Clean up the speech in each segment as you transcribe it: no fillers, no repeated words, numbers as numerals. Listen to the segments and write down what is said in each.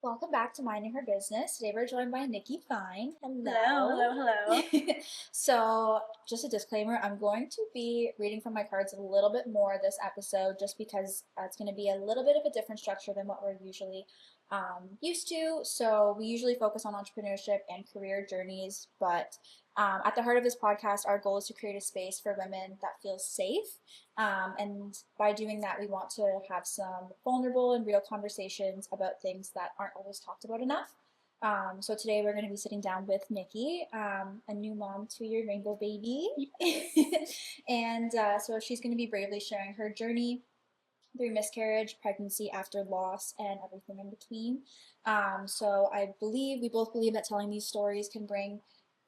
Welcome back to Minding Her Business. Today we're joined by Niki Fine. Hello, Hello. hello, hello. So, just a disclaimer, I'm going to be reading from my cards a little bit more this episode just because it's going to be a little bit of a different structure than what we're usually used to. So, we usually focus on entrepreneurship and career journeys, but at the heart of this podcast, our goal is to create a space for women that feels safe. And by doing that, we want to have some vulnerable and real conversations about things that aren't always talked about enough. So today we're going to be sitting down with Niki, a new mom to your rainbow baby. And so she's going to be bravely sharing her journey through miscarriage, pregnancy after loss, and everything in between. So we both believe that telling these stories can bring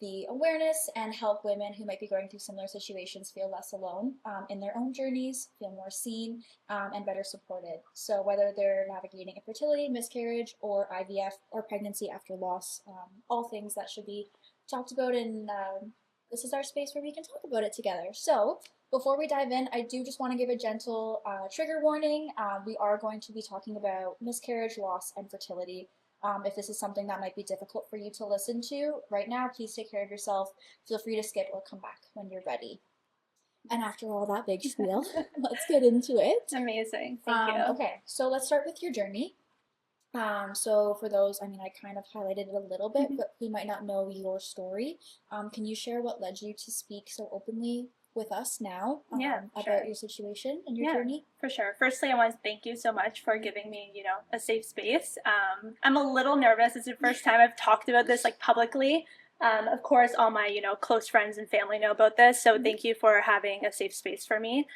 the awareness and help women who might be going through similar situations feel less alone in their own journeys, feel more seen, and better supported. So whether they're navigating infertility, miscarriage, or IVF, or pregnancy after loss, all things that should be talked about, and this is our space where we can talk about it together. So before we dive in, I do just want to give a gentle trigger warning. We are going to be talking about miscarriage, loss, and fertility. If this is something that might be difficult for you to listen to right now, please take care of yourself. Feel free to skip or come back when you're ready. And after all that big spiel, let's get into it. Amazing. Thank you. Okay, so let's start with your journey. So for those, I kind of highlighted it a little bit, but who might not know your story, can you share what led you to speak so openly with us now about your situation and your journey? For sure. Firstly, I want to thank you so much for giving me, a safe space. I'm a little nervous. It's the first time I've talked about this publicly. Of course, all my, close friends and family know about this. So thank you for having a safe space for me.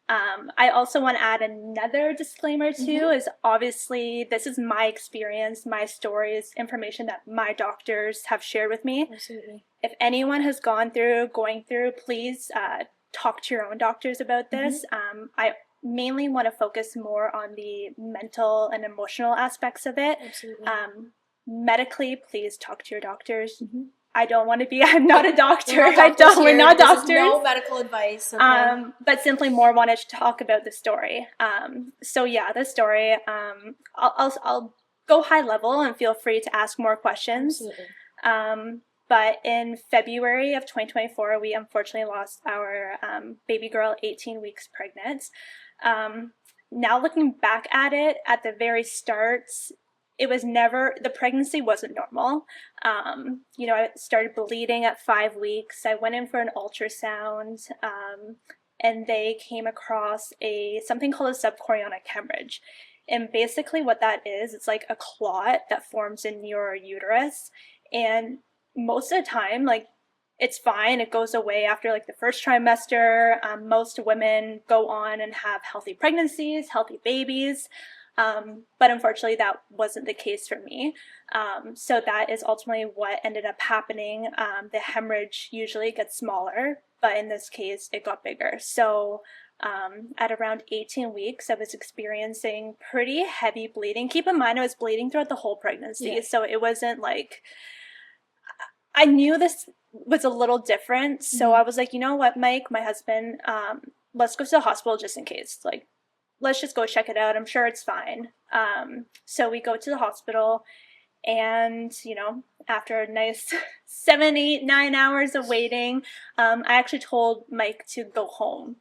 I also want to add another disclaimer too, is obviously this is my experience, my stories, information that my doctors have shared with me. Absolutely. If anyone has going through, please talk to your own doctors about this. I mainly want to focus more on the mental and emotional aspects of it. Absolutely. Medically, please talk to your doctors. I don't want to be, I'm not a doctor. We're not doctors. No medical advice. Okay. But simply more wanted to talk about the story. So yeah, the story, I'll go high level and feel free to ask more questions. Absolutely. But in February of 2024, we unfortunately lost our baby girl, 18 weeks pregnant. Now looking back at it, at the very start, the pregnancy wasn't normal. I started bleeding at 5 weeks. I went in for an ultrasound, and they came across something called a subchorionic hemorrhage. And basically what that is, it's like a clot that forms in your uterus. And most of the time, it's fine. It goes away after the first trimester. Most women go on and have healthy pregnancies, healthy babies. But unfortunately, that wasn't the case for me. So that is ultimately what ended up happening. The hemorrhage usually gets smaller, but in this case, it got bigger. So at around 18 weeks, I was experiencing pretty heavy bleeding. Keep in mind, I was bleeding throughout the whole pregnancy. So it wasn't I knew this was a little different. So I was like, you know what, Mike, my husband, let's go to the hospital just in case. Let's just go check it out. I'm sure it's fine. So we go to the hospital, and, after a nice 7, 8, 9 hours of waiting, I actually told Mike to go home.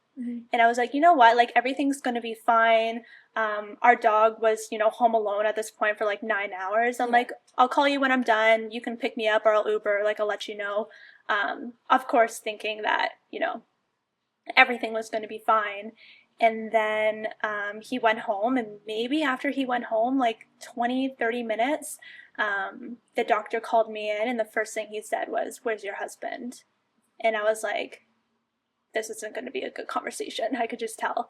And I was like, you know what, everything's going to be fine. Our dog was, home alone at this point for 9 hours. I'm like, I'll call you when I'm done. You can pick me up, or I'll Uber, I'll let you know. Of course, thinking that, everything was going to be fine. And then he went home, and maybe after he went home, 20, 30 minutes, the doctor called me in, and the first thing he said was, "Where's your husband?" And I was like, this isn't going to be a good conversation. I could just tell.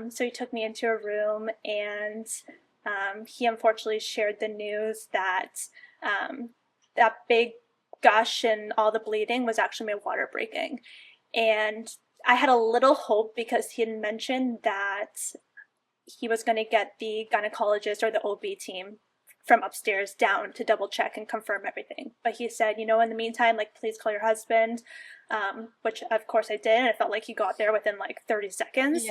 So he took me into a room, and he unfortunately shared the news that that big gush and all the bleeding was actually my water breaking. And I had a little hope because he had mentioned that he was going to get the gynecologist or the OB team from upstairs down to double check and confirm everything. But he said, in the meantime, please call your husband, which of course I did. And it felt like he got there within 30 seconds.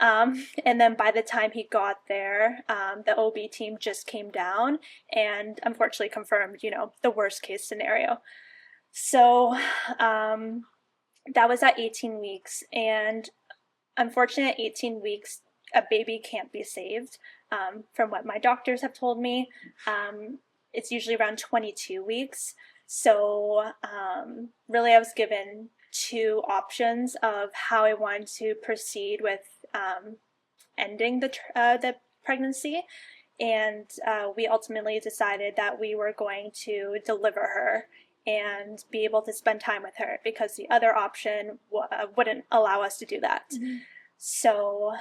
And then by the time he got there, the OB team just came down and unfortunately confirmed, the worst case scenario. So that was at 18 weeks. And unfortunately, at 18 weeks, a baby can't be saved. From what my doctors have told me, it's usually around 22 weeks. So really, I was given two options of how I wanted to proceed with ending the pregnancy, and we ultimately decided that we were going to deliver her and be able to spend time with her because the other option wouldn't allow us to do that. Mm-hmm. So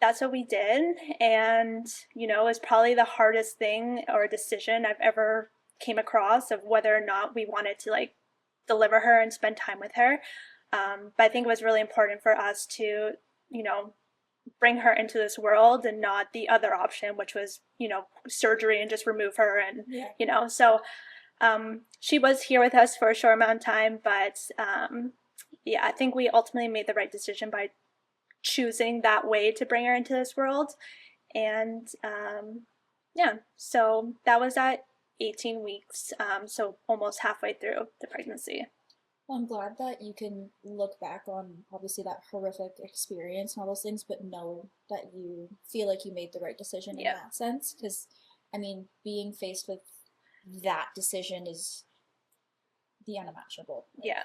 that's what we did, and it was probably the hardest thing or decision I've ever came across of whether or not we wanted to like deliver her and spend time with her. But I think it was really important for us to bring her into this world and not the other option, which was surgery and just remove her. And so she was here with us for a short amount of time, but I think we ultimately made the right decision by choosing that way to bring her into this world. And so that was at 18 weeks, so almost halfway through the pregnancy. Well, I'm glad that you can look back on obviously that horrific experience and all those things, but know that you feel like you made the right decision in that sense. Because, I mean, being faced with that decision is the unimaginable. Yeah.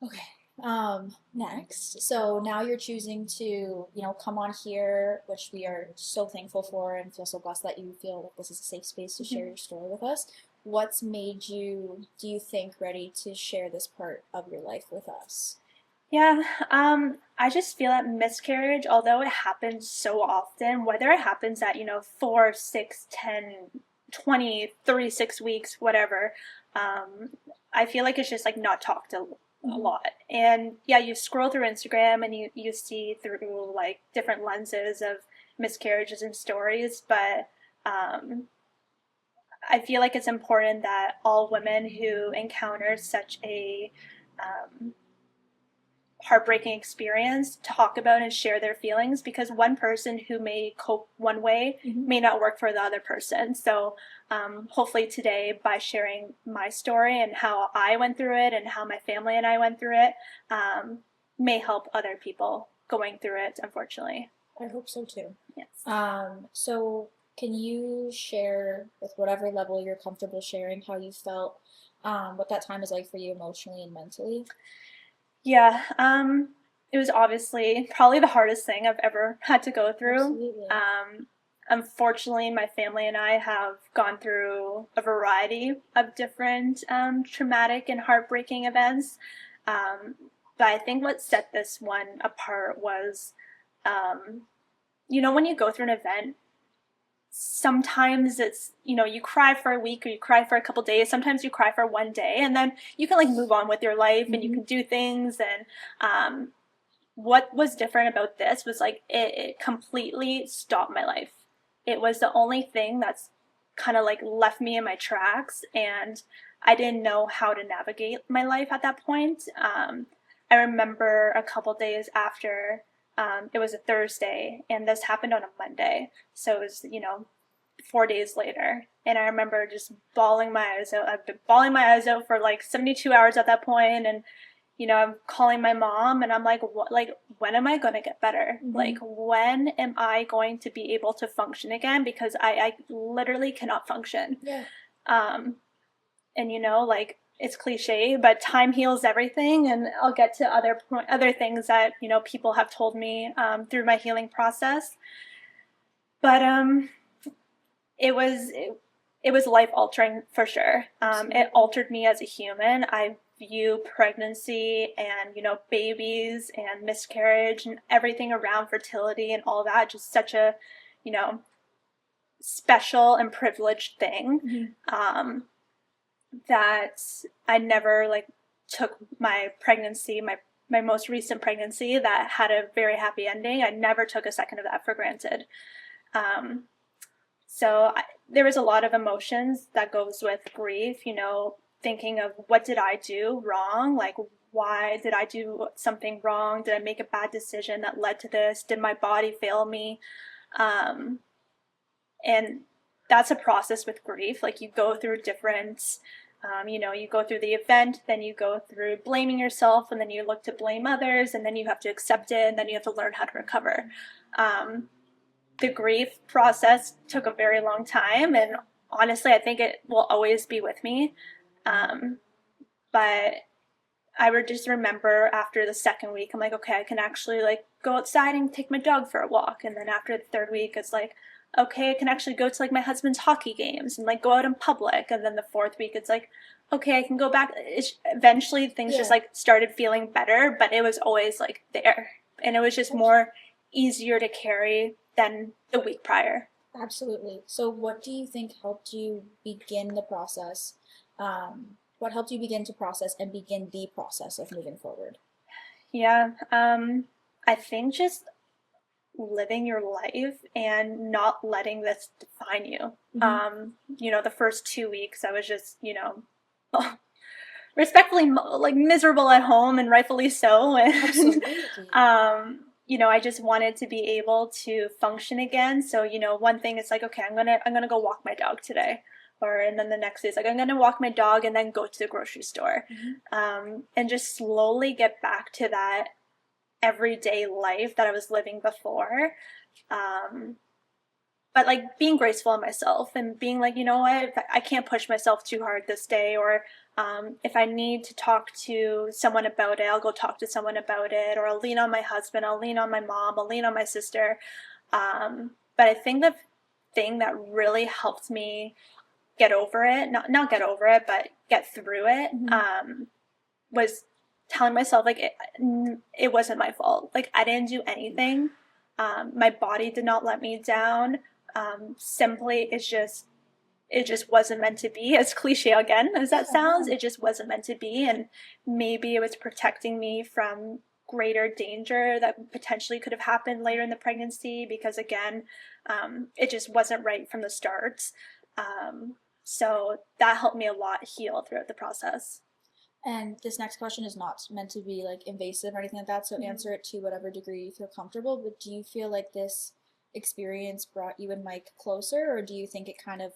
Okay. Next. So now you're choosing to, come on here, which we are so thankful for and feel so blessed that you feel like this is a safe space to share your story with us. What's made you, do you think, ready to share this part of your life with us? Yeah, I just feel that miscarriage, although it happens so often, whether it happens at, 4, 6, 10, 20, 36 weeks, whatever, I feel like it's just like not talked a lot. And you scroll through Instagram and you see through like different lenses of miscarriages and stories, but I feel like it's important that all women who encounter such a heartbreaking experience talk about and share their feelings, because one person who may cope one way may not work for the other person. So hopefully today, by sharing my story and how I went through it and how my family and I went through it, may help other people going through it, unfortunately. I hope so too. Yes. So can you share, with whatever level you're comfortable sharing, how you felt, what that time was like for you emotionally and mentally? Yeah, it was obviously probably the hardest thing I've ever had to go through. Absolutely. Unfortunately, my family and I have gone through a variety of different traumatic and heartbreaking events. But I think what set this one apart was, when you go through an event, sometimes it's you cry for a week or you cry for a couple days, sometimes you cry for one day, and then you can like move on with your life and you can do things. And what was different about this was like it completely stopped my life. It was the only thing that's kind of like left me in my tracks, and I didn't know how to navigate my life at that point. I remember a couple days after, it was a Thursday, and this happened on a Monday. So it was, 4 days later. And I remember just bawling my eyes out. I've been bawling my eyes out for like 72 hours at that point. And, I'm calling my mom and I'm like, what, like, when am I going to get better? Like, when am I going to be able to function again? Because I literally cannot function. Yeah. And, like, it's cliche, but time heals everything, and I'll get to other things that people have told me through my healing process. But it was life altering for sure. It altered me as a human. I view pregnancy and babies and miscarriage and everything around fertility and all that just such a special and privileged thing. That I never like took my pregnancy, my most recent pregnancy that had a very happy ending. I never took a second of that for granted. So there was a lot of emotions that goes with grief, thinking of what did I do wrong? Like, why did I do something wrong? Did I make a bad decision that led to this? Did my body fail me? Um, and that's a process with grief. Like, you go through different, you go through the event, then you go through blaming yourself, and then you look to blame others, and then you have to accept it, and then you have to learn how to recover. The grief process took a very long time, and honestly, I think it will always be with me. But I would just remember after the second week, I'm like, okay, I can actually like go outside and take my dog for a walk. And then after the third week, it's like, okay, I can actually go to like my husband's hockey games and like go out in public. And then the fourth week, it's like, okay, I can go back. Eventually, things just like started feeling better, but it was always like there, and it was just more easier to carry than the week prior. Absolutely. So, what do you think helped you begin the process? What helped you begin to process and begin the process of moving forward? Yeah, I think just living your life and not letting this define you. The first 2 weeks, I was just, respectfully like miserable at home, and rightfully so. And I just wanted to be able to function again. So, one thing is like, okay, I'm gonna go walk my dog today. And then the next day is like, I'm gonna walk my dog and then go to the grocery store. And just slowly get back to that everyday life that I was living before. But like being graceful on myself and being like, you know what, I can't push myself too hard this day, or if I need to talk to someone about it, I'll go talk to someone about it, or I'll lean on my husband, I'll lean on my mom, I'll lean on my sister. But I think the thing that really helped me get over it, not get over it, but get through it, was telling myself like it wasn't my fault. Like, I didn't do anything. My body did not let me down. Simply, it just wasn't meant to be. As cliche again as that sounds, it just wasn't meant to be. And maybe it was protecting me from greater danger that potentially could have happened later in the pregnancy, because again, it just wasn't right from the start. So that helped me a lot heal throughout the process. And this next question is not meant to be like invasive or anything like that, so answer it to whatever degree you feel comfortable. But do you feel like this experience brought you and Mike closer, or do you think it kind of,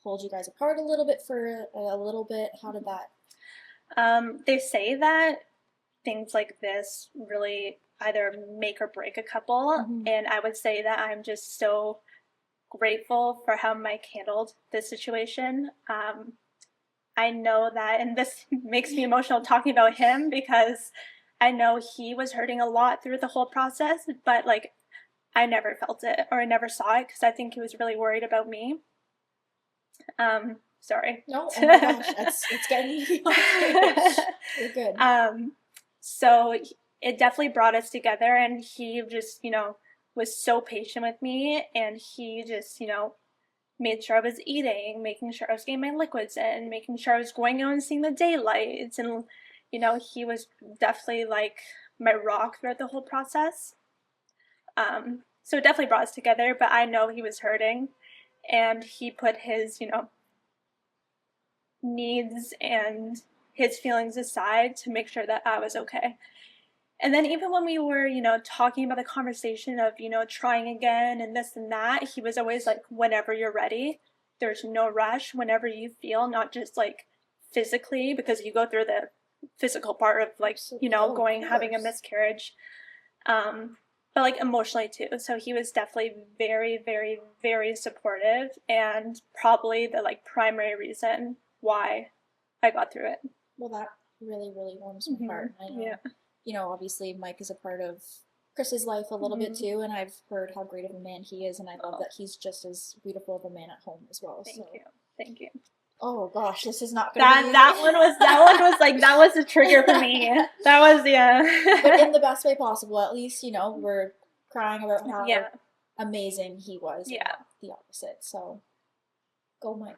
pulled you guys apart a little bit for a little bit? How did that? They say that things like this really either make or break a couple, and I would say that I'm just so grateful for how Mike handled this situation. I know that, and this makes me emotional talking about him, because I know he was hurting a lot through the whole process, but like I never felt it, or I never saw it, because I think he was really worried about me. Sorry. No, oh my gosh, it's getting me You're good. So it definitely brought us together, and he just, was so patient with me, and he just, made sure I was eating, making sure I was getting my liquids in, making sure I was going out and seeing the daylights, and, he was definitely like my rock throughout the whole process. So it definitely brought us together, but I know he was hurting, and he put his, needs and his feelings aside to make sure that I was okay. And then even when we were, talking about the conversation of, trying again and this and that, he was always like, whenever you're ready, there's no rush, whenever you feel, not just like physically, because you go through the physical part of like, having a miscarriage, but like emotionally too. So he was definitely very, very, very supportive, and probably the like primary reason why I got through it. Well, that really, really warms my heart. I know, obviously Mike is a part of Chris's life a little bit too, and I've heard how great of a man he is, and I love that he's just as beautiful of a man at home as well. Thank you. Oh gosh, this is not gonna be that one was like, that was a trigger for me. That was but in the best way possible. At least we're crying about how amazing he was. Yeah, not the opposite. So go Mike.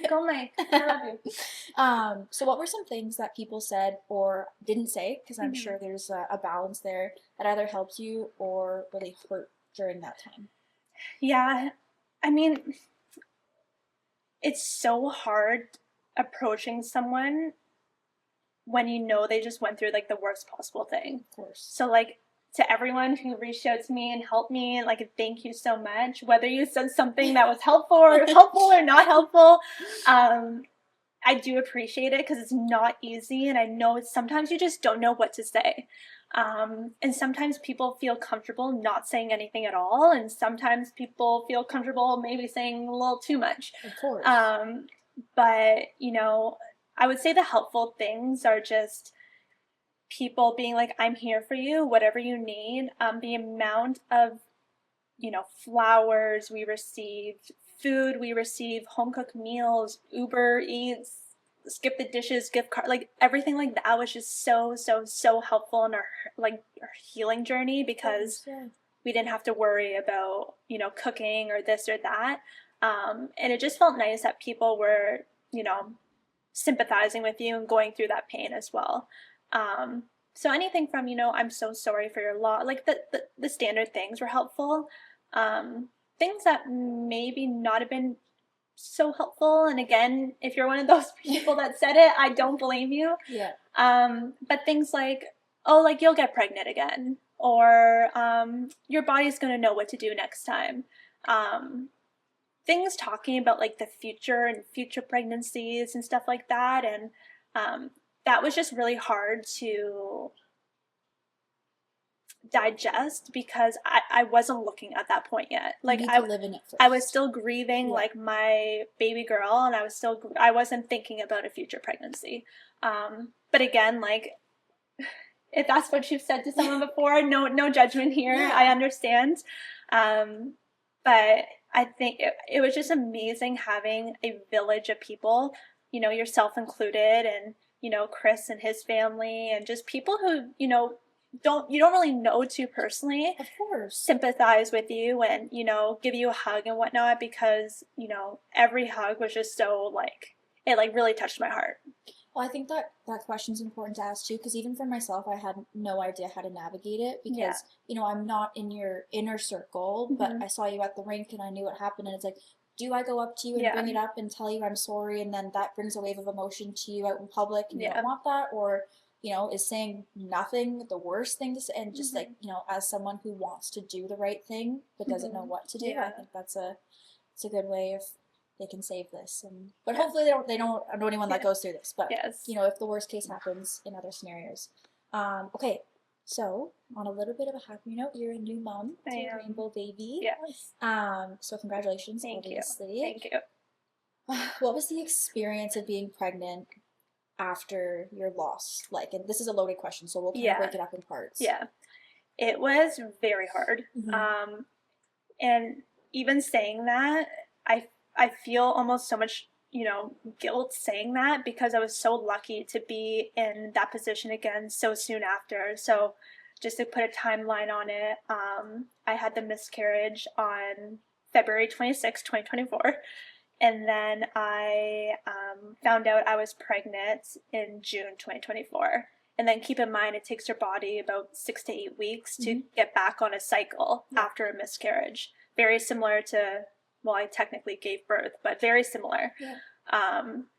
Go Mike. I love you. So what were some things that people said or didn't say, because I'm sure there's a balance there, that either helped you or really hurt during that time? Yeah, I mean, it's so hard approaching someone when you know they just went through like the worst possible thing. Of course. So like to everyone who reached out to me and helped me, like thank you so much. Whether you said something that was helpful or not helpful, I do appreciate it because it's not easy, and I know sometimes you just don't know what to say. And sometimes people feel comfortable not saying anything at all, and sometimes people feel comfortable maybe saying a little too much. Of course. But, you know, I would say the helpful things are just people being like, I'm here for you, whatever you need. The amount of, you know, flowers we received, food we received, home cooked meals, Uber Eats, skip the dishes, gift card, like everything like that was just so helpful in our healing journey, because we didn't have to worry about, you know, cooking or this or that. And it just felt nice that people were, you know, sympathizing with you and going through that pain as well. So anything from, you know, I'm so sorry for your loss, like the standard things were helpful. Things that maybe not have been so helpful, and again, if you're one of those people that said it, I don't blame you. Yeah. But things like, oh, like you'll get pregnant again, or your body's going to know what to do next time. Things talking about like the future and future pregnancies and stuff like that, and that was just really hard to digest because I wasn't looking at that point yet. Like I was still grieving like my baby girl, and I wasn't thinking about a future pregnancy. But again, like if that's what you've said to someone before, no judgment here. Yeah. I understand. But I think it was just amazing having a village of people, you know, yourself included, and, you know, Chris and his family, and just people who, you know, you don't really know too personally, of course, sympathize with you and, you know, give you a hug and whatnot, because, you know, every hug was just so like, it like really touched my heart. Well, I think that question's important to ask too, because even for myself, I had no idea how to navigate it, because, you know, I'm not in your inner circle, but I saw you at the rink and I knew what happened, and it's like, do I go up to you and bring it up and tell you I'm sorry, and then that brings a wave of emotion to you out in public, and you don't want that? Or, you know, is saying nothing the worst thing to say? And just like, you know, as someone who wants to do the right thing but doesn't know what to do, I think it's a good way of, they can save this, and but hopefully they don't know anyone that goes through this. But you know, if the worst case happens in other scenarios. Okay, so on a little bit of a happy note, you're a new mom to a rainbow baby. Yes. So congratulations, obviously. Thank you. What was the experience of being pregnant after your loss like? And this is a loaded question, so we'll kind of break it up in parts. Yeah, it was very hard. And even saying that, I feel almost so much, you know, guilt saying that, because I was so lucky to be in that position again so soon after. So just to put a timeline on it, I had the miscarriage on February 26, 2024. And then I found out I was pregnant in June 2024. And then keep in mind, it takes your body about 6 to 8 weeks to get back on a cycle after a miscarriage. Very similar to, well, I technically gave birth, but very similar.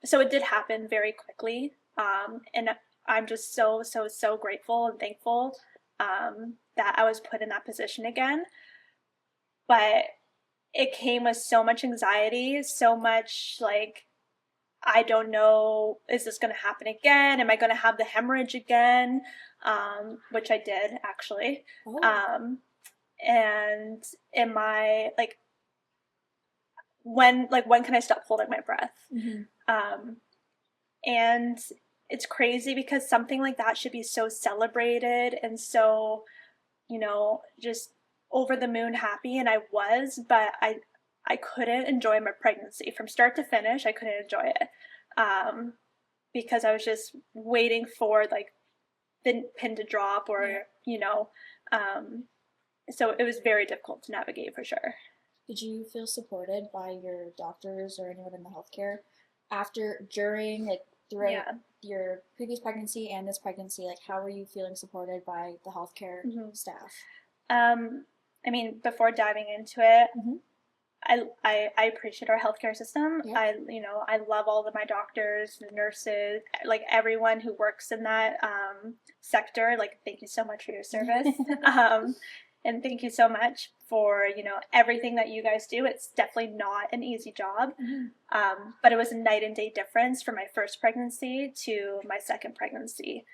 So it did happen very quickly. And I'm just so grateful and thankful that I was put in that position again. But it came with so much anxiety, so much like, I don't know, is this going to happen again? Am I going to have the hemorrhage again? Which I did, actually. And am I like, when can I stop holding my breath? And it's crazy because something like that should be so celebrated and so, you know, just over the moon happy, and I was, but I couldn't enjoy my pregnancy from start to finish. I couldn't enjoy it because I was just waiting for like the pin to drop, or you know, so it was very difficult to navigate for sure. Did you feel supported by your doctors or anyone in the healthcare after, during, like throughout your previous pregnancy and this pregnancy? Like, how were you feeling supported by the healthcare staff? I mean, before diving into it, I appreciate our healthcare system. Yeah. I love all of my doctors, the nurses, like everyone who works in that sector. Like, thank you so much for your service. And thank you so much for, everything that you guys do. It's definitely not an easy job. But it was a night and day difference from my first pregnancy to my second pregnancy.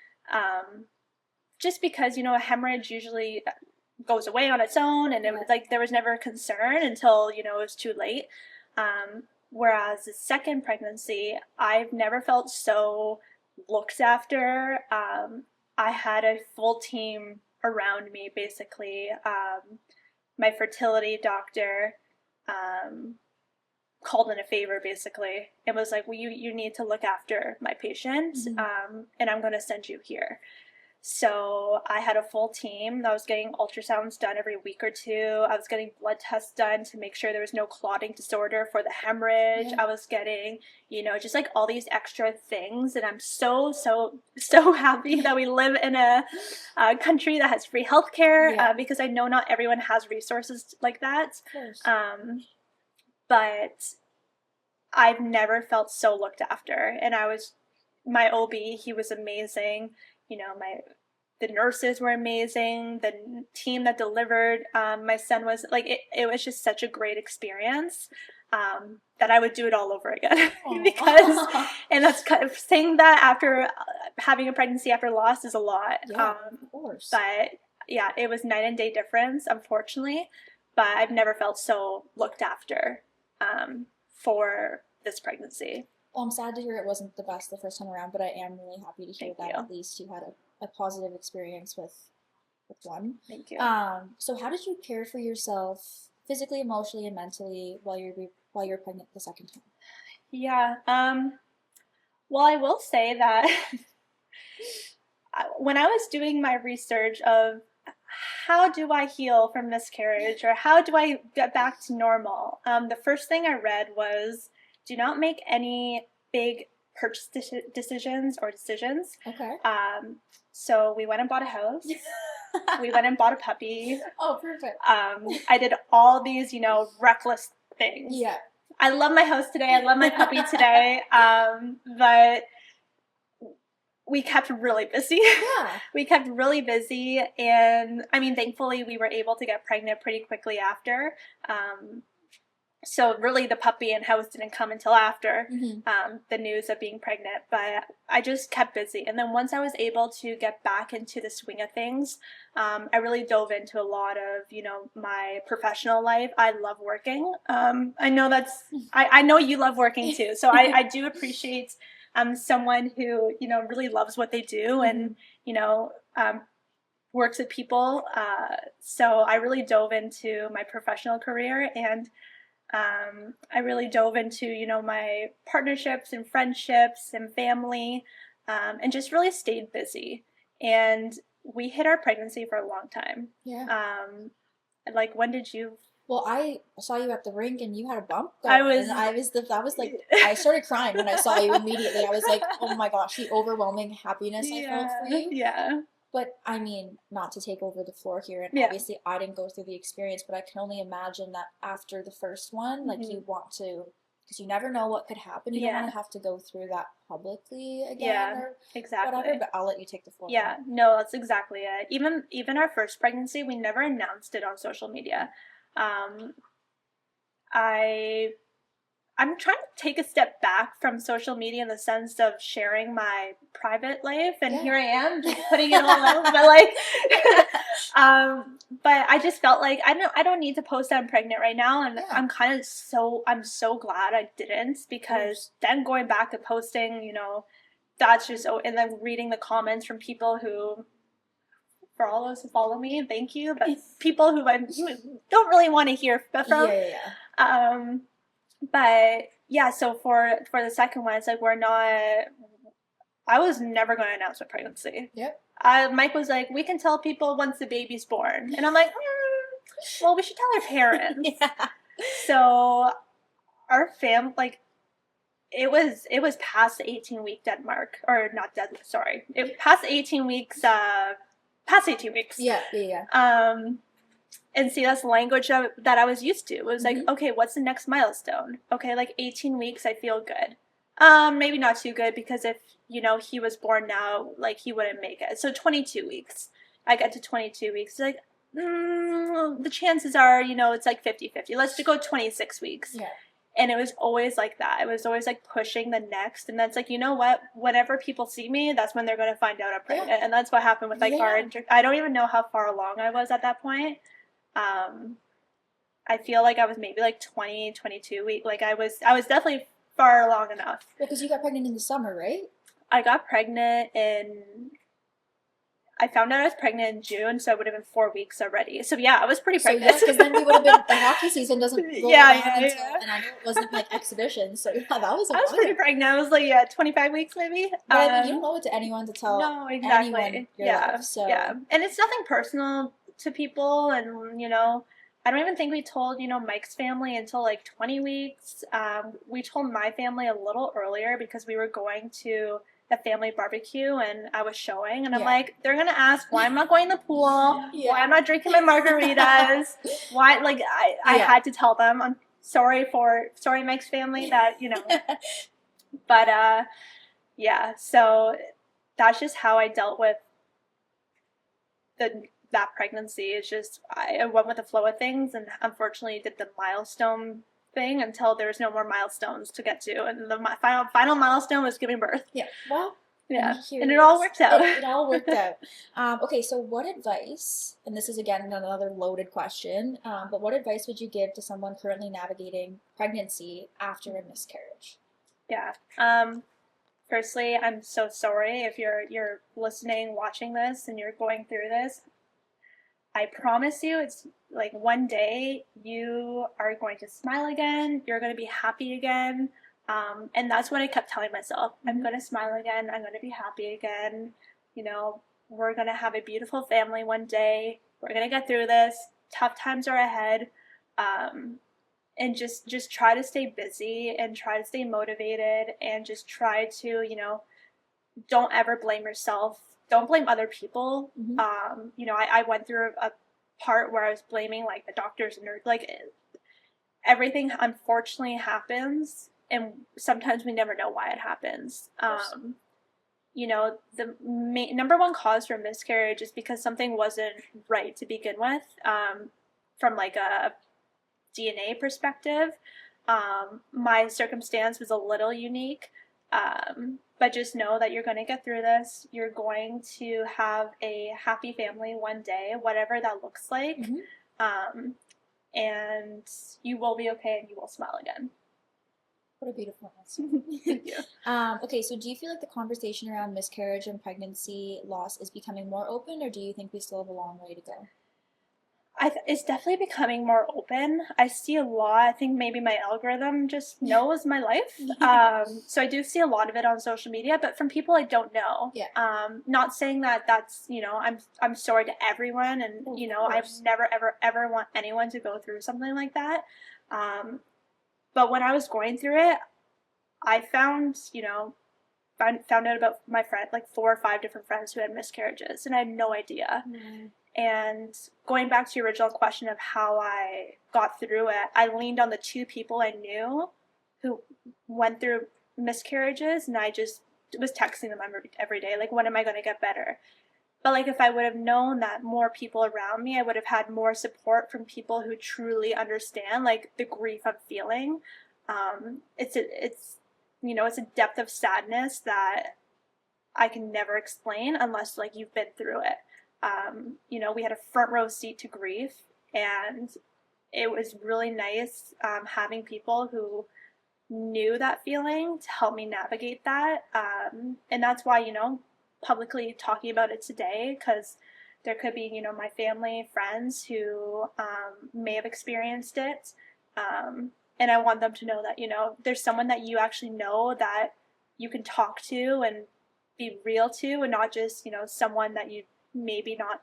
Just because, a hemorrhage usually goes away on its own, and it was like there was never a concern until it was too late. Whereas the second pregnancy, I've never felt so looked after. I had a full team around me, basically. My fertility doctor called in a favor, basically. It was like, well, you need to look after my patient, and I'm going to send you here. So I had a full team. I was getting ultrasounds done every week or two. I was getting blood tests done to make sure there was no clotting disorder for the hemorrhage. I was getting, just like all these extra things. And I'm so happy that we live in a country that has free healthcare, because I know not everyone has resources like that. Of course. But I've never felt so looked after. And my OB, he was amazing. The nurses were amazing. The team that delivered my son was like, it was just such a great experience that I would do it all over again. Because, and that's kind of saying that after having a pregnancy after loss is a lot. Yeah, of course. But yeah, it was night and day difference, unfortunately. But I've never felt so looked after for this pregnancy. Well, I'm sad to hear it wasn't the best the first time around, but I am really happy to hear that at least you had a positive experience with one. Thank you. So how did you care for yourself physically, emotionally, and mentally while you're pregnant the second time? Yeah. Well, I will say that when I was doing my research of how do I heal from miscarriage, or how do I get back to normal, the first thing I read was, do not make any big purchase decisions. Okay. So we went and bought a house. We went and bought a puppy. Oh, perfect. I did all these, reckless things. Yeah. I love my house today. I love my puppy today. But we kept really busy. Yeah. We kept really busy. And I mean, thankfully we were able to get pregnant pretty quickly after. So really the puppy and house didn't come until after the news of being pregnant, but I just kept busy. And then once I was able to get back into the swing of things, I really dove into a lot of, my professional life. I love working. I know I know you love working too. So I do appreciate someone who, really loves what they do and, works with people. So I really dove into my professional career, and I really dove into, my partnerships and friendships and family, and just really stayed busy. And we hid our pregnancy for a long time. Yeah. Like, when did you? Well, I saw you at the rink and you had a bump going. I started crying when I saw you immediately. I was like, oh my gosh, the overwhelming happiness I felt for you. Yeah. But I mean, not to take over the floor here, and obviously I didn't go through the experience, but I can only imagine that after the first one, like you want to, because you never know what could happen. You don't want to have to go through that publicly again or exactly. whatever, but I'll let you take the floor. Yeah, no, that's exactly it. Even our first pregnancy, we never announced it on social media. I'm trying to take a step back from social media in the sense of sharing my private life, and here I am just putting it all out. But like, but I just felt like I don't need to post that I'm pregnant right now, and I'm so glad I didn't, because then going back to posting, that's just and then reading the comments from people who, for all those who follow me, thank you, but people who I don't really want to hear from. But yeah, so for the second one, it's like I was never going to announce my pregnancy. Yep. Mike was like, we can tell people once the baby's born. And I'm like, well, we should tell our parents. So our family, like, it was past the 18-week dead mark, or not dead, sorry. It past 18 weeks, past 18 weeks. Yeah. and see, that's the language that I was used to. It was like, Mhm. okay, what's the next milestone? Okay, like 18 weeks, I feel good. Maybe not too good, because if, he was born now, like, he wouldn't make it. So 22 weeks. I get to 22 weeks. It's like, the chances are, it's like 50-50. Let's go 26 weeks. Yeah. And it was always like that. It was always like pushing the next. And that's like, you know what? Whenever people see me, that's when they're going to find out I'm pregnant. Yeah. And that's what happened with like Yeah. I don't even know how far along I was at that point. Um, I feel like I was maybe like 20, 22 weeks. Like I was definitely far along enough. Well, because you got pregnant in the summer, right? I got pregnant I found out I was pregnant in June, so it would have been 4 weeks already. So yeah, I was pretty So pregnant. yeah, because then we would have been, the hockey season doesn't roll around until, and I know it wasn't like exhibition, so yeah, that was a I was while. pretty pregnant. I was like 25 weeks maybe. But I mean, you don't owe it to anyone to tell No, exactly. anyone your life. So Yeah, and it's nothing personal to people, and I don't even think we told Mike's family until like 20 weeks. We told my family a little earlier because we were going to a family barbecue and I was showing, and I'm Yeah. like, they're gonna ask why I'm not going to the pool, Yeah. why I'm not drinking my margaritas, why, like, I Yeah. had to tell them. I'm sorry, Mike's family, that but yeah, so that's just how I dealt with that pregnancy. It's just I went with the flow of things, and unfortunately did the milestone thing until there was no more milestones to get to, and the final milestone was giving birth. Yeah. Well. Yeah, and it all worked out. It all worked out. Okay, so what advice, and this is again another loaded question, but what advice would you give to someone currently navigating pregnancy after a miscarriage? Yeah. Firstly, I'm so sorry if you're listening, watching this, and you're going through this. I promise you, it's like one day you are going to smile again. You're going to be happy again. And that's what I kept telling myself. I'm going to smile again. I'm going to be happy again. We're going to have a beautiful family one day. We're going to get through this. Tough times are ahead. And just try to stay busy and try to stay motivated, and just try to, don't ever blame yourself. Don't blame other people. Mhm. I went through a part where I was blaming like the doctors and like everything unfortunately happens, and sometimes we never know why it happens. The number one cause for miscarriage is because something wasn't right to begin with, from like a DNA perspective. My circumstance was a little unique, but just know that you're going to get through this. You're going to have a happy family one day, whatever that looks like. Mhm. And you will be okay, and you will smile again. What a beautiful answer. Thank you. Okay, so do you feel like the conversation around miscarriage and pregnancy loss is becoming more open, or do you think we still have a long way to go? It's definitely becoming more open. I see a lot. I think maybe my algorithm just knows my life. So I do see a lot of it on social media, but from people I don't know. Yeah. Not saying that that's, I'm sorry to everyone, and I've never ever want anyone to go through something like that. But when I was going through it, I found out about my friend, like 4 or 5 different friends who had miscarriages, and I had no idea. Mm. And going back to your original question of how I got through it, I leaned on the 2 people I knew who went through miscarriages, and I just was texting them every day, like, when am I going to get better? But like, if I would have known that more people around me, I would have had more support from people who truly understand like the grief I'm feeling. It's a depth of sadness that I can never explain unless like you've been through it. We had a front row seat to grief, and it was really nice having people who knew that feeling to help me navigate that. And that's why, publicly talking about it today, because there could be, my family, friends who may have experienced it. And I want them to know that, there's someone that you actually know that you can talk to and be real to, and not just, someone that you maybe not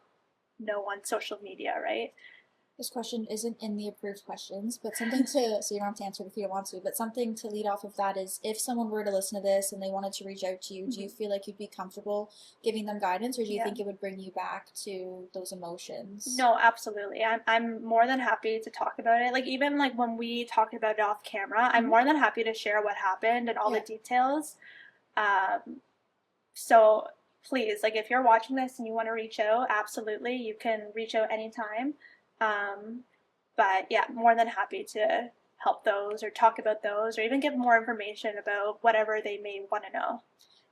know on social media, right? This question isn't in the approved questions, but something to, so you don't have to answer it if you don't want to, but something to lead off of that is if someone were to listen to this and they wanted to reach out to you, do you feel like you'd be comfortable giving them guidance, or do you think it would bring you back to those emotions? No, absolutely. I'm more than happy to talk about it. Like even like when we talked about it off camera, I'm more than happy to share what happened and all the details. So please, like if you're watching this and you want to reach out, absolutely, you can reach out anytime. Um, but yeah, more than happy to help those or talk about those or even give more information about whatever they may want to know.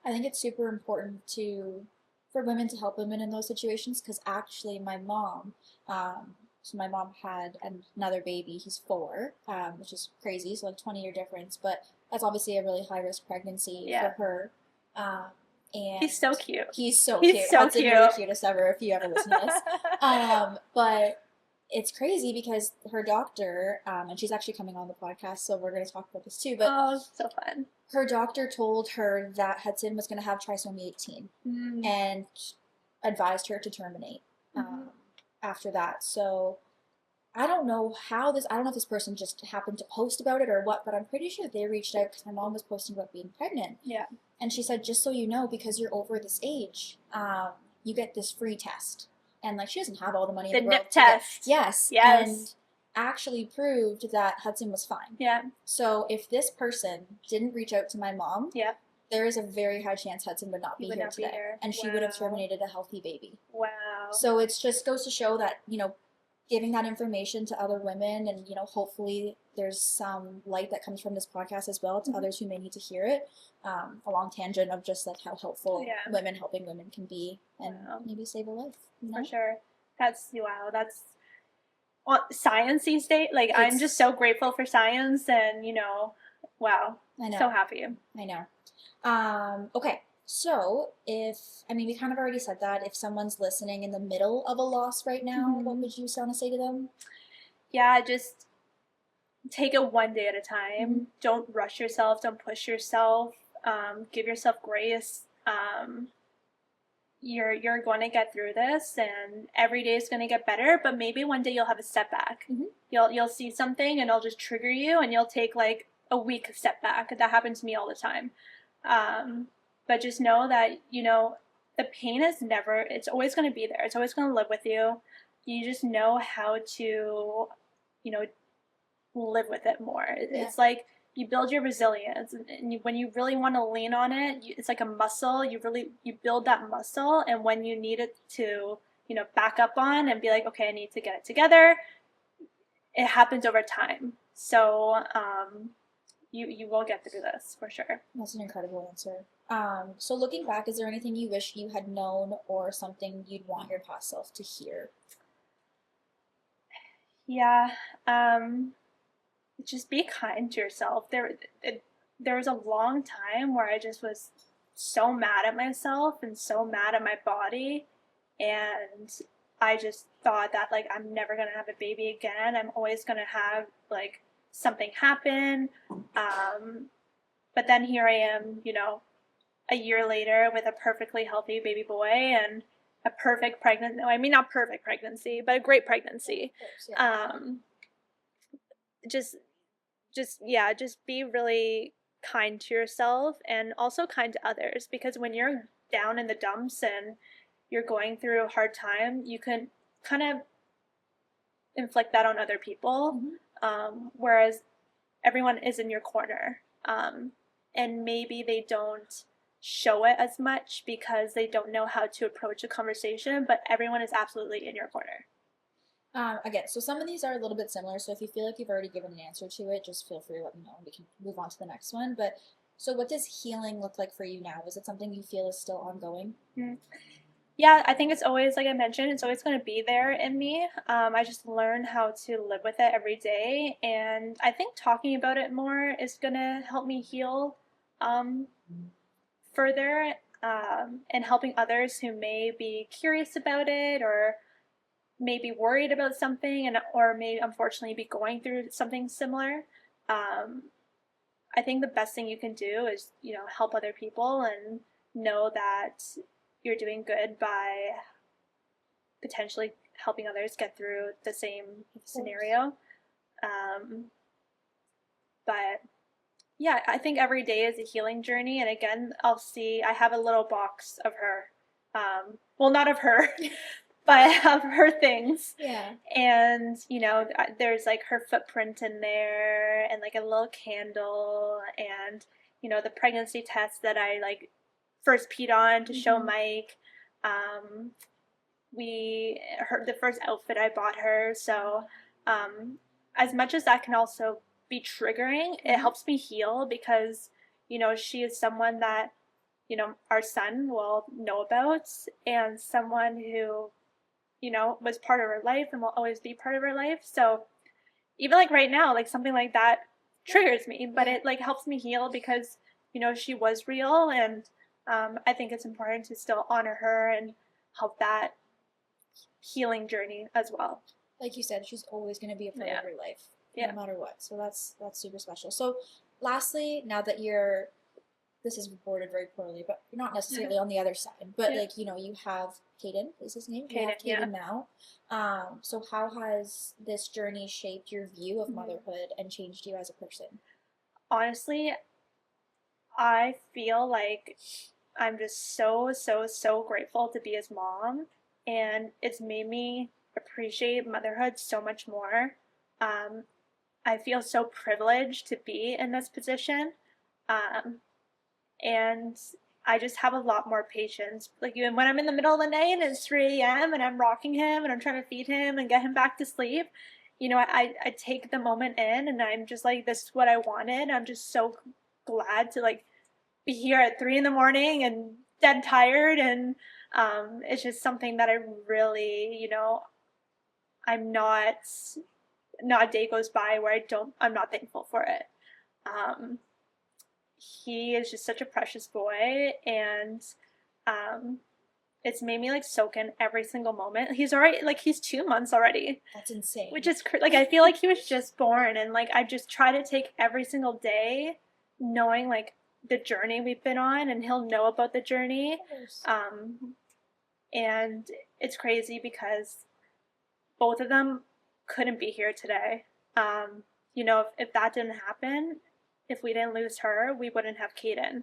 I think it's super important to for women to help women in those situations because actually my mom, so my mom had another baby. He's 4, which is crazy, so like 20-year difference. But that's obviously a really high risk pregnancy for her. And he's so cute. He's so cute. So Hudson, cute. you're the cutest ever if you ever listen to this. But it's crazy because her doctor, and she's actually coming on the podcast, so we're going to talk about this too. But oh, so fun. Her doctor told her that Hudson was going to have trisomy 18 and advised her to terminate after that. So I don't know how this, I don't know if this person just happened to post about it or what, but I'm pretty sure they reached out because my mom was posting about being pregnant. Yeah. And she said, just so you know, because you're over this age, you get this free test. And like she doesn't have all the money in the world. The nip test. Yes. And actually proved that Hudson was fine. Yeah. So if this person didn't reach out to my mom, there is a very high chance Hudson would not be here today. And she would have terminated a healthy baby. Wow. So it just goes to show that, you know, giving that information to other women and, you know, hopefully there's some light that comes from this podcast as well to others who may need to hear it. A long tangent of just like how helpful women helping women can be and maybe save a life. You know? For sure. That's science these days. Like I'm just so grateful for science and, you know, wow. I know. So happy. I know. Okay. So we kind of already said that. If someone's listening in the middle of a loss right now, what would you want to say to them? Yeah, just take it one day at a time. Don't rush yourself. Don't push yourself. Give yourself grace. You're going to get through this, and every day is going to get better. But maybe one day you'll have a setback. You'll see something, and it'll just trigger you, and you'll take like a week step back. That happens to me all the time. But just know that, you know, the pain is never, it's always going to be there. It's always going to live with you. You just know how to, you know, live with it more. It's like you build your resilience. And when you really want to lean on it, it's like a muscle. You build that muscle. And when you need it to, you know, back up on and be like, okay, I need to get it together, it happens over time. So, you will get through this for sure. That's an incredible answer. So looking back, is there anything you wish you had known or something you'd want your past self to hear? Yeah. Just be kind to yourself. There was a long time where I just was so mad at myself and so mad at my body. And I just thought that like, I'm never going to have a baby again. I'm always going to have like something happen. But then here I am, you know, a year later with a perfectly healthy baby boy and a perfect pregnancy. I mean, not perfect pregnancy, but a great pregnancy. Just be really kind to yourself and also kind to others, because when you're down in the dumps and you're going through a hard time, you can kind of inflict that on other people. Whereas everyone is in your corner. And maybe they don't show it as much because they don't know how to approach a conversation, but everyone is absolutely in your corner. Again, so some of these are a little bit similar, so if you feel like you've already given an answer to it, just feel free to let me know and we can move on to the next one. But so what does healing look like for you now? Is it something you feel is still ongoing? Yeah, I think it's always, like I mentioned, it's always going to be there in me. I just learn how to live with it every day, and I think talking about it more is going to help me heal further, and helping others who may be curious about it or may be worried about something or may unfortunately be going through something similar. I think the best thing you can do is, you know, help other people and know that you're doing good by potentially helping others get through the same scenario. But yeah, I think every day is a healing journey. And again, I have a little box of her. Well, not of her, but of her things. Yeah. And, there's like her footprint in there and like a little candle and, the pregnancy test that I like first peed on to show Mike. The first outfit I bought her. So, as much as that can also be triggering, it helps me heal because, she is someone that, our son will know about and someone who, was part of her life and will always be part of her life. So even like right now, like something like that triggers me, but it like helps me heal because, she was real. And I think it's important to still honor her and help that healing journey as well. Like you said, she's always going to be a part of your life, no matter what. So that's super special. So, lastly, now that this is reported very poorly, but you're not necessarily on the other side. But like you have Caden is his name. You have Caden now. So how has this journey shaped your view of motherhood and changed you as a person? Honestly, I feel like I'm just so grateful to be his mom, and it's made me appreciate motherhood so much more. I feel so privileged to be in this position, and I just have a lot more patience. Like even when I'm in the middle of the night and it's 3 a.m. and I'm rocking him and I'm trying to feed him and get him back to sleep, I take the moment in and I'm just like, this is what I wanted. I'm just so glad to like be here at 3 in the morning and dead tired, and it's just something that I really, I'm not a day goes by where I'm not thankful for it. He is just such a precious boy, and it's made me like soak in every single moment. He's 2 months already. That's insane. Which is like I feel like he was just born, and like I just try to take every single day, knowing like the journey we've been on, and he'll know about the journey. And it's crazy because both of them couldn't be here today. If that didn't happen, if we didn't lose her, we wouldn't have Caden.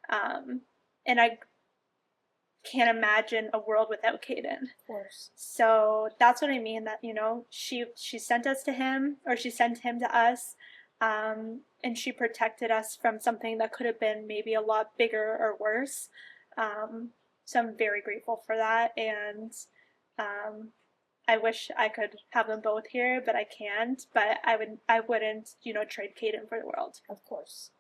And I can't imagine a world without Caden. Of course. So that's what I mean, that, she sent us to him, or she sent him to us, and she protected us from something that could have been maybe a lot bigger or worse. So I'm very grateful for that, and I wish I could have them both here, but I can't. But I wouldn't, trade Caden for the world. Of course.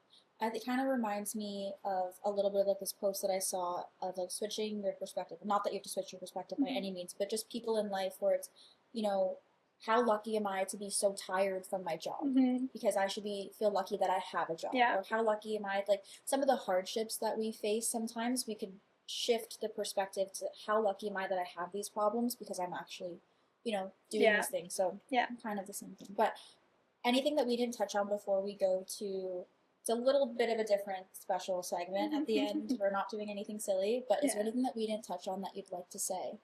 It kind of reminds me of a little bit of like this post that I saw of like switching your perspective. Not that you have to switch your perspective by any means, but just people in life where it's, how lucky am I to be so tired from my job? Because I should feel lucky that I have a job. Or how lucky am I, like some of the hardships that we face sometimes we could shift the perspective to how lucky am I that I have these problems because I'm actually, doing these things. So kind of the same thing. But anything that we didn't touch on before we go to, it's a little bit of a different special segment at the end. We're not doing anything silly, but is there anything that we didn't touch on that you'd like to say?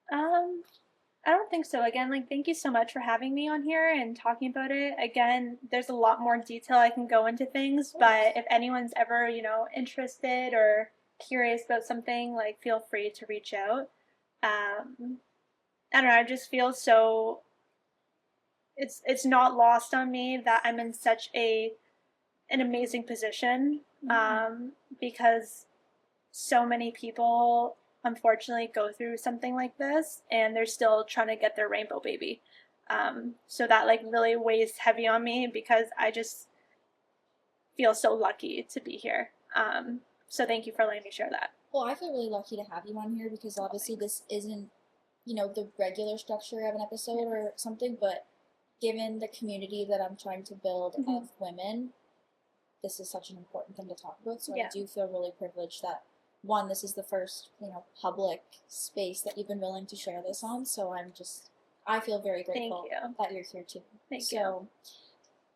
I don't think so. Again, like, thank you so much for having me on here and talking about it. Again, there's a lot more detail I can go into things, but if anyone's ever, interested or curious about something, like, feel free to reach out. I don't know, I just feel so, it's not lost on me that I'm in such an amazing position, because so many people unfortunately go through something like this and they're still trying to get their rainbow baby. So that like really weighs heavy on me because I just feel so lucky to be here. So thank you for letting me share that. Well, I feel really lucky to have you on here because obviously this isn't, the regular structure of an episode or something, but given the community that I'm trying to build of women, this is such an important thing to talk about. So I do feel really privileged that, one, this is the first, public space that you've been willing to share this on. So I feel very grateful that you're here too. Thank you.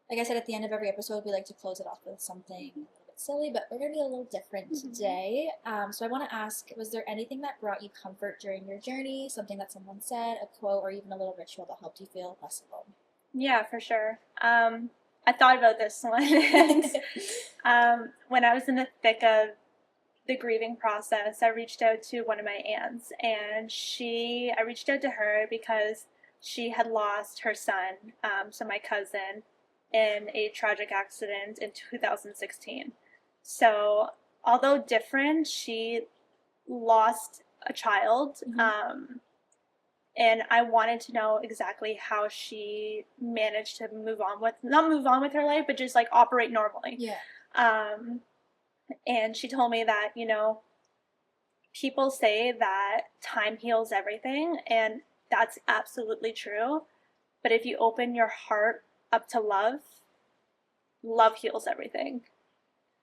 Like I said, at the end of every episode, we like to close it off with something a little bit silly, but we're going to be a little different today. So I want to ask, was there anything that brought you comfort during your journey? Something that someone said, a quote, or even a little ritual that helped you feel less alone? Yeah, for sure. I thought about this one. And, when I was in the thick of the grieving process, I reached out to one of my aunts, and I reached out to her because she had lost her son, so my cousin, in a tragic accident in 2016. So, although different, she lost a child, and I wanted to know exactly how she managed to not move on with her life, but just like operate normally. Yeah. And she told me that, people say that time heals everything, and that's absolutely true. But if you open your heart up to love, love heals everything.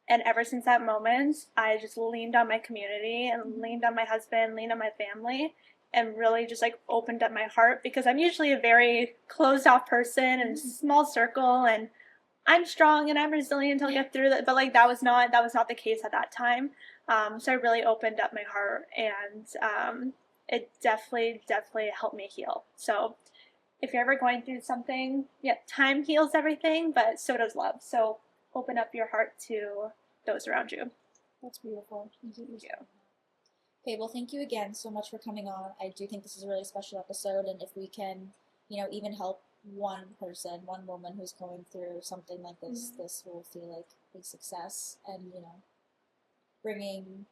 And ever since that moment, I just leaned on my community and leaned on my husband, leaned on my family, and really just like opened up my heart, because I'm usually a very closed off person and small circle, and I'm strong and I'm resilient. I'll get through that. But like that was not the case at that time. So I really opened up my heart, and it definitely helped me heal. So if you're ever going through something, yeah, time heals everything, but so does love. So open up your heart to those around you. That's beautiful. Thank you. Okay, well, thank you again so much for coming on. I do think this is a really special episode, and if we can, even help one person, one woman who's going through something like this, this will feel like a success, and bringing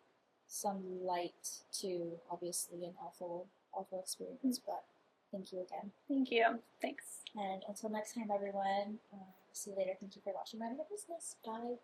some light to obviously an awful, awful experience. But thank you again. Thank you. Thanks. And until next time, everyone. See you later. Thank you for watching Mind Your Business. Bye.